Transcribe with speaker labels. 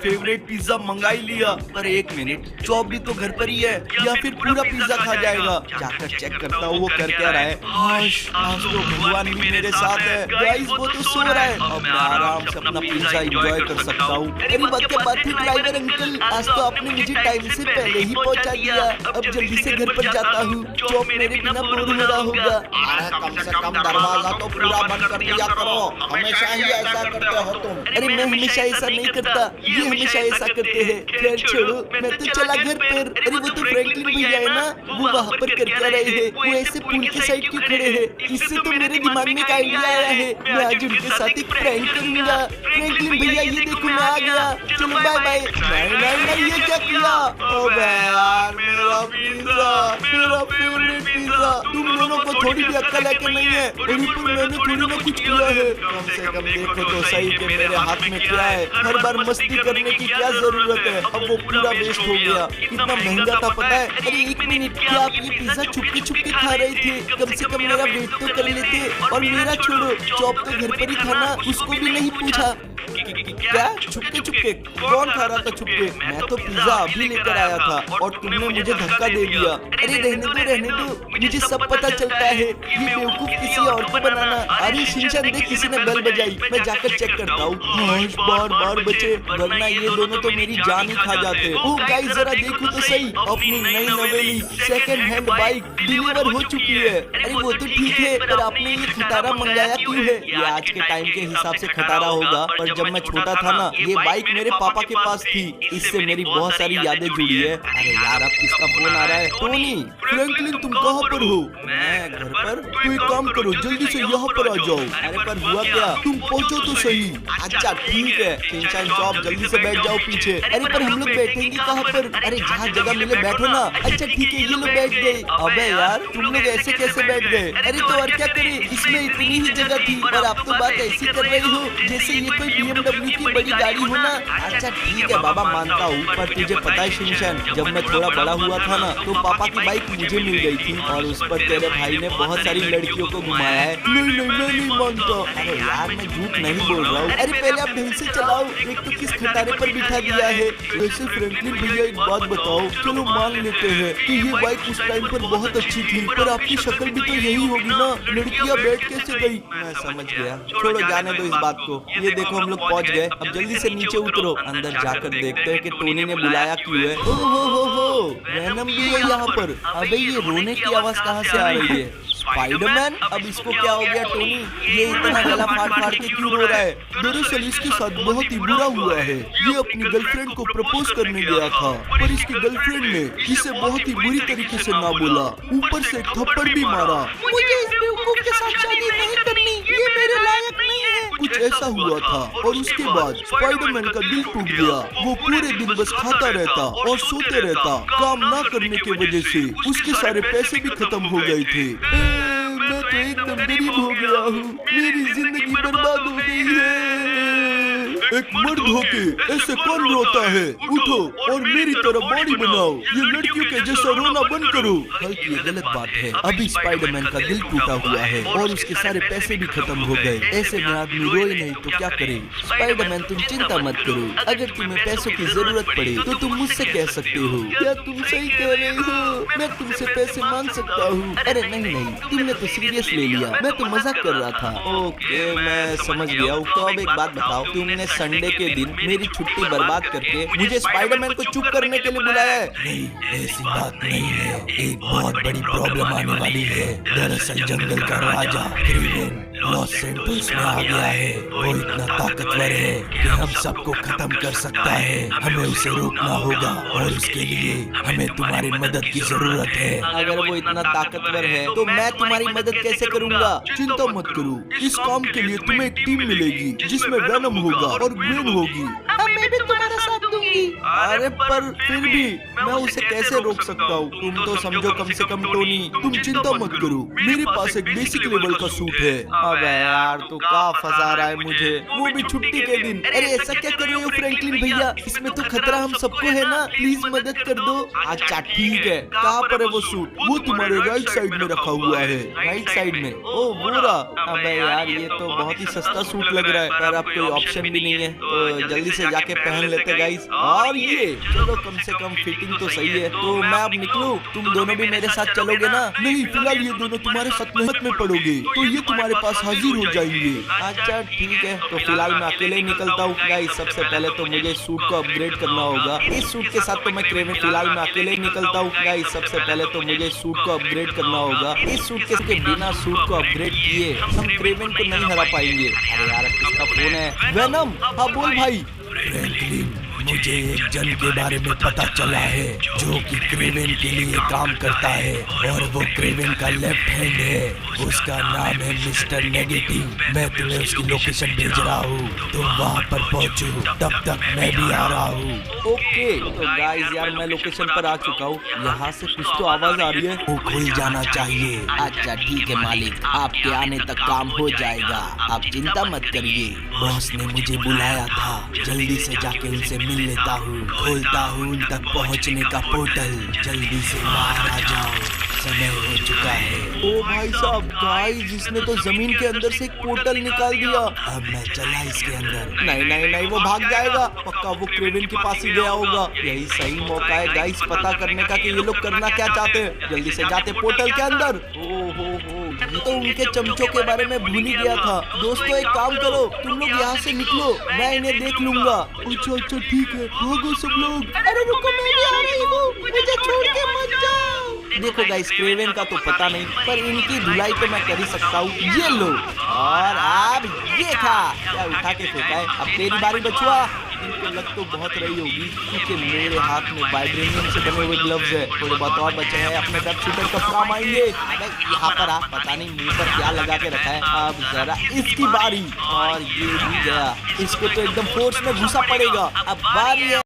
Speaker 1: Favourite pizza मंगा ही लिया, पर एक मिनट, चॉप भी तो घर पर ही है, या फिर पूरा पिज्जा खा जाएगा। जाकर चेक करता हूँ वो कर क्या रहा है। आज तो भगवान भी मेरे साथ है। गाइस वो तो सो रहा है, अब मैं आराम से अपना पिज्जा एंजॉय कर सकता हूँ। अरे बात क्या बात है ड्राइवर अंकल, आज तो आपने मुझे टाइम से पहले ही पहुँचा दिया। अब जल्दी से घर पर जाता हूँ, चॉप मेरे बिना बोर हो रहा होगा।
Speaker 2: अरे कम से कम दरवाजा तो पूरा बंद कर दिया करो, हमेशा ही ऐसा करते हो तुम।
Speaker 1: अरे मैं हमेशा ऐसा नहीं करता, ये हमेशा ऐसा करते हैं। खैर छोड़ो, मैं तो चला घर पर। अरे वो तो फ्रैंकलिन भैया है ना, वो वहाँ पर कर क्या रहे हैं? वो ऐसे पुल के साइड क्यों खड़े हैं? इससे तो मेरे दिमाग में एक आइडिया आया है, मैं आज उनके साथ एक प्रैंक करूंगा। फ्रैंकलिन भैया ये देखो मैं आ गया, चलो बाय बाय। नहीं ये क्या किया? अबे यार मेरा पिज्जा, मेरा फेवरेट पिज्जा। तुम दोनों को थोड़ी भी अक्ल है कि नहीं है? और ऊपर मैंने थोड़ी ना कुछ किया है। कम से कम देखो तो सही कि मेरे हाथ में क्या है। हर बार मस्ती करने की क्या जरूरत है? अब वो पूरा वेस्ट हो गया। कितना महंगा था पता है? अरे एक मिनट, क्या आप ये पिज्जा छुपके छुपके खा रहे थे? कम से कम मेरा वेट तो कर लेते। और मेरा छोड़ो, चॉप तो घर पर ही था ना, उसको भी नहीं पूछा। क्या छुपके छुपके? कौन खा रहा था छुपके? मैं तो पिज्जा अभी लेकर आया था और तुमने मुझे धक्का दे दिया। अरे रहने दो, मुझे सब पता चलता है। ये बेवकूफ किसी और को बनाना। अरे शिनचैन देख, किसी ने बेल बजाई, मैं जाकर चेक करता हूँ। बार बचे, वरना ये दोनों तो मेरी जान ही खा जाते। ओह गाइस जरा देखो तो सही, अपनी नई नवेली सेकंड हैंड बाइक डिलीवर हो चुकी है। अरे वो तो ठीक है, पर आपने ये खटारा मंगाया क्यों है? ये आज के टाइम के हिसाब से खटारा होगा, पर जब मैं छोटा था ना, ये बाइक मेरे पापा के पास थी। इससे मेरी बहुत सारी यादें जुड़ी है। अरे यार अब किसका फोन आ रहा है? टोनी, फ्रैंकलिन तुम कहाँ पर हो? मैं घर पर। तो एक काम करो, जल्दी से यहाँ पर आ जाओ। अरे पर हुआ क्या? तुम पहुँचो तो सही। अच्छा ठीक है, शिनचैन चॉप जल्दी से बैठ जाओ पीछे। अरे पर हम लोग बैठेंगे कहाँ पर? अरे जहाँ जगह मिले बैठो ना। अच्छा ठीक है, ये लोग बैठ गए। अबे यार तुम लोग ऐसे कैसे बैठ गए? अरे तो और क्या करे, इसमें इतनी ही जगह थी, पर आप तो बात ऐसी कर रही हो जैसे ये कोई BMW की बड़ी गाड़ी हो ना। अच्छा ठीक है बाबा मानता हूँ, पर तुझे पता है शिनचैन, जब मैं थोड़ा बड़ा हुआ था ना, तो पापा की बाइक मुझे मिल गई थी और उस पर तेरे भाई ने बहुत सारी लड़कियों को घुमाया है। नहीं मैं नहीं मानता। अरे यार मैं झूठ नहीं बोल रहा हूँ। अरे पहले आप ढंग से चलाओ, एक तो किस खटारे पर बिठा दिया है। वैसे फ्रैंकलिन भैया एक बात बताओ, चलो मान लेते हैं कि ये बाइक उस टाइम पर बहुत अच्छी थी, पर आपकी शक्ल भी तो यही होगी ना, लड़कियाँ बैठ कैसे गई? मैं समझ गया, छोड़ो जाने दो इस बात को। ये देखो हम लोग पहुँच गए, अब जल्दी से नीचे उतरो। अंदर जाकर देखते हैं कि टोनी ने बुलाया क्यों है। हो रैनम भी है यहाँ पर। अबे ये रोने की आवाज कहाँ से आ रही है? स्पाइडरमैन, अब इसको क्या हो गया टोनी? ये इतना गला फाड़ के क्यों रो रहा है? दरअसल इसके साथ बहुत ही बुरा हुआ है। ये अपनी गर्लफ्रेंड को प्रपोज करने गया था, पर इसकी गर्लफ्रेंड ने इसे बहुत ही बुरी तरीके से ना बोला, ऊपर से एक थप्पड़ भी मारा। मुझे इस बेवकूफ के साथ शादी नहीं करनी, ये मेरे लायक नहीं है। कुछ ऐसा हुआ था और उसके बाद स्पाइडरमैन का दिल टूट गया। वो पूरे दिन बस खाता रहता और सोते रहता। काम ना करने की वजह से उसके सारे पैसे भी खत्म हो गए थे। मैं तो एकदम गरीब हो गया हूँ, मेरी जिंदगी बर्बाद हो गई है। एक मर्द होके ऐसे कौन रोता है? उठो और मेरी तरह बॉडी बनाओ, ये लड़कियों के जैसा रोना बंद करो। बल्कि ये गलत बात है। अभी स्पाइडरमैन का दिल टूटा हुआ है और उसके सारे पैसे भी खत्म हो गए। ऐसे में आदमी रोए नहीं तो क्या करे? स्पाइडरमैन तुम चिंता मत करो, अगर तुम्हें पैसों की जरूरत पड़े तो तुम मुझसे कह सकते हो। क्या तुम सही कह रहे हो? मैं तुमसे पैसे मांग सकता हूँ। अरे नहीं, तुमने तो सीरियस ले लिया, मैं तो मजाक कर रहा था। ओके मैं समझ गया हूँ। तो अब एक बात बताओ, तुमने संडे के दिन मेरी छुट्टी बर्बाद करके मुझे स्पाइडरमैन को चुप करने के लिए बुलाया है?
Speaker 2: नहीं ऐसी बात नहीं है, एक बहुत बड़ी प्रॉब्लम आने वाली है। दरअसल जंगल का राजा क्रेवेन लॉस सैंटोस में आ गया है। वो इतना ताकतवर है कि हम सबको खत्म कर सकता है। हमें उसे रोकना होगा और उसके लिए हमें तुम्हारी मदद की जरूरत है।
Speaker 1: अगर वो इतना ताकतवर है तो मैं तुम्हारी मदद कैसे करूँगा?
Speaker 3: चिंता मत करो, इस काम के लिए तुम्हें एक टीम मिलेगी जिसमें वेनम होगा और ग्वेन होगी।
Speaker 1: मैं भी तुम्हारा साथ दूंगी। अरे पर फिर भी मैं उसे कैसे रोक सकता हूँ? तुम तो समझो कम से कम टोनी।
Speaker 3: तुम चिंता मत करो, मेरे पास एक बेसिक लेवल का सूट है।
Speaker 1: अबे यार तू कहाँ फंसा रहा है मुझे, वो भी छुट्टी के दिन। अरे ऐसा क्या कर रहे हो फ्रैंकलिन भैया? इसमें तो खतरा हम सबको है ना, प्लीज मदद कर दो। अच्छा ठीक है, कहाँ पर है वो सूट?
Speaker 3: वो तुम्हारे राइट साइड में रखा हुआ है।
Speaker 1: राइट साइड में? ओ बुरा। अबे यार ये तो बहुत ही सस्ता सूट लग रहा है, पर अब कोई ऑप्शन भी नहीं नहीं है, तो जल्दी से जाके पहन लेते गाइस। और ये चलो कम से कम फिटिंग तो सही है। तो मैं अब निकलूं, तुम दोनों भी मेरे साथ चलोगे ना?
Speaker 3: नहीं, फिलहाल ये दोनों तुम्हारे खतमत में पड़ोगे तो ये तुम्हारे पास हाजिर हो जाएंगे।
Speaker 1: अच्छा ठीक है, तो फिलहाल मैं अकेले ही निकलता हूँ गाइस। सबसे पहले तो मुझे सूट को अपग्रेड करना होगा। इस सूट के साथ तो मैं क्रेवेन, फिलहाल मैं अकेले ही निकलता हूँ गाइस। सबसे पहले तो मुझे सूट को अपग्रेड करना होगा। इस सूट के बिना सूट को अपग्रेड किए हम क्रेवेन को नहीं हरा पाएंगे। अरे यार किसका फोन है? वेनम, हाँ बोल भाई।
Speaker 2: फ्रैंकलिन, मुझे एक जन के बारे में पता चला है जो कि क्रेवेन के लिए काम करता है और वो क्रेवेन का लेफ्ट हैंड है। उसका नाम है मिस्टर नेगेटिव। मैं तुम्हें उसकी लोकेशन भेज रहा हूँ, तुम वहाँ पर पहुँचो, तब तक मैं भी आ रहा हूँ।
Speaker 1: ओके तो गाइस यार मैं लोकेशन पर आ चुका हूँ। यहाँ से कुछ तो आवाज आ रही है।
Speaker 2: वो खुल जाना चाहिए।
Speaker 1: अच्छा ठीक है मालिक, आपके आने तक काम हो जाएगा, आप चिंता मत करिए।
Speaker 2: बॉस ने मुझे बुलाया था, जल्दी से जाके उनसे मिल लेता हूँ, खोलता हूँ उन तक पहुँचने का पोर्टल। जल्दी से बाहर आ जाओ, समय हो चुका है।
Speaker 1: ओ भाई साहब, गाइस इसने तो जमीन के अंदर से एक पोर्टल निकाल दिया।
Speaker 2: अब मैं चला इसके अंदर।
Speaker 1: नहीं नहीं नहीं, वो भाग जाएगा पक्का, वो क्रेवेन के पास ही गया होगा। यही सही मौका है गाइस पता करने का कि ये लोग करना क्या चाहते हैं। जल्दी से जाते पोर्टल के अंदर। ओ हो, ये तो उनके चमचों के बारे में भूल ही गया था। दोस्तों एक काम करो, तुम लोग यहाँ से निकलो, मैं इन्हें देख लूंगा।
Speaker 3: अच्छा अच्छा ठीक है, भागो सब लोग।
Speaker 1: अरे रुको, मैं भी आ रही हूँ, मुझे छोड़ के मत जाओ। देखो गाइस क्रेवेन का तो पता नहीं, पर इनकी धुलाई तो मैं कर ही सकता हूँ। ये लो, और अब ये खा। क्या उठा के फेंका है? अब तेरी बारी बचुआ। इनको लग तो बहुत रही होगी क्योंकि मेरे हाथ में वाइब्रेनियम से बने हुए ग्लव्स है। थोड़े बहुत और बचे हैं, अपने वेब शूटर कब काम आएंगे। अरे यहाँ पर आ, पता नहीं मुंह पर क्या लगा के रखा है। अब जरा इसकी बारी, और ये भी गया। इसको तो एकदम फोर्स में घुसा पड़ेगा। अब बारी है